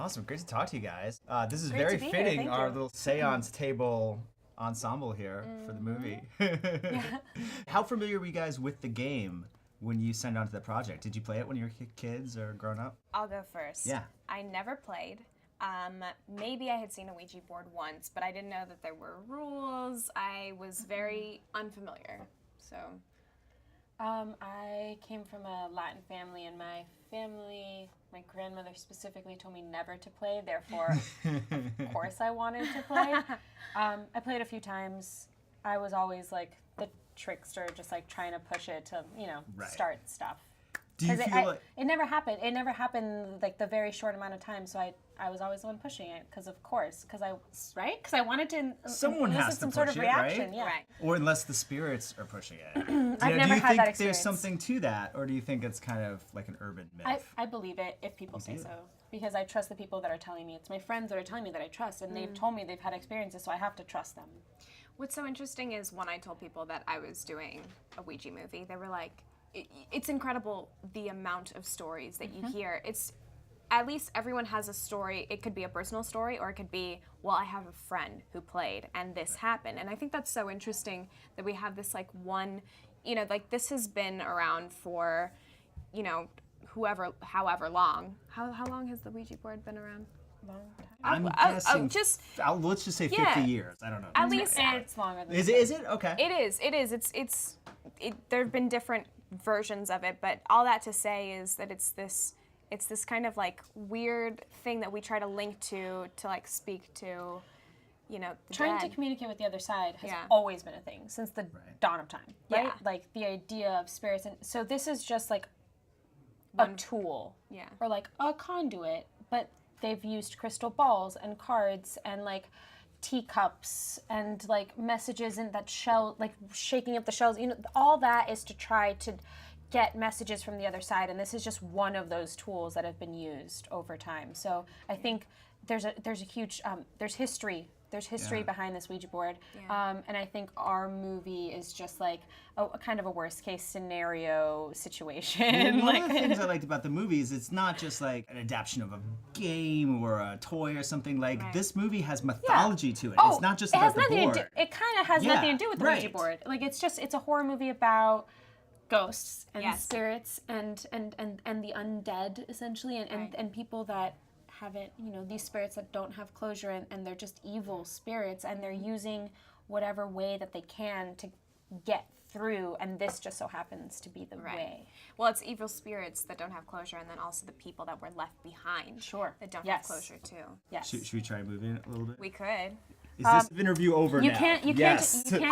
Awesome. Great to talk to you guys. This is Great very to be here. fitting, Thank our you. little seance table ensemble here for the movie. How familiar were you guys with the game when you signed on to the project? Did you play it when you were kids or grown up? I'll go first. Yeah. I never played. Maybe I had seen a Ouija board once, but I didn't know that there were rules. I was very unfamiliar. So, I came from a Latin family, and my family, my grandmother specifically told me never to play. Therefore, of course, I wanted to play. I played a few times. I was always like the trickster, just like trying to push it to, start stuff. Do you feel like... It never happened. It never happened like the very short amount of time. So I was always the one pushing it because I wanted to Someone has to some push sort of it, reaction. right? Yeah. Right. Or unless the spirits are pushing it. I've never had that experience. There's something to that, or do you think it's kind of like an urban myth? I believe it if people say so, because I trust the people that are telling me. It's my friends that are telling me that I trust, and they've told me they've had experiences, so I have to trust them. what's so interesting is when I told people that I was doing a Ouija movie, they were like, it's incredible the amount of stories that you hear. It's at least everyone has a story. It could be a personal story, or it could be, well, I have a friend who played and this happened. And I think that's so interesting that we have this like one, like this has been around for, however long. How long has the Ouija board been around? Long I'm time. guessing. Let's just say 50 years. I don't know. At least It's longer than Is it? Okay. It is. There have been different versions of it, but all that to say is that it's this kind of weird thing that we try to link to like speak to, the Trying dead. to communicate with the other side has Yeah. always been a thing since the dawn of time, right? Yeah. Like the idea of spirits, and so this is just like a tool, Yeah. or like a conduit, but they've used crystal balls and cards and like teacups and like messages in that shell, like shaking up the shells. All that is to try to get messages from the other side, and this is just one of those tools that have been used over time. So I think there's a huge there's history behind this Ouija board, and I think our movie is just like a kind of a worst case scenario situation. One of the things I liked about the movie is it's not just like an adaptation of a game or a toy or something. Like this movie has mythology to it. It's not just about the board. It kind of has nothing to do with the Ouija board. Like it's a horror movie about ghosts and spirits and the undead essentially, and people that haven't, these spirits that don't have closure, and they're just evil spirits, and they're using whatever way that they can to get through, and this just so happens to be the way. Well, it's evil spirits that don't have closure, and then also the people that were left behind that don't have closure too. Yes. Should we try moving it a little bit? We could. Is this interview over now? You can't Yes. just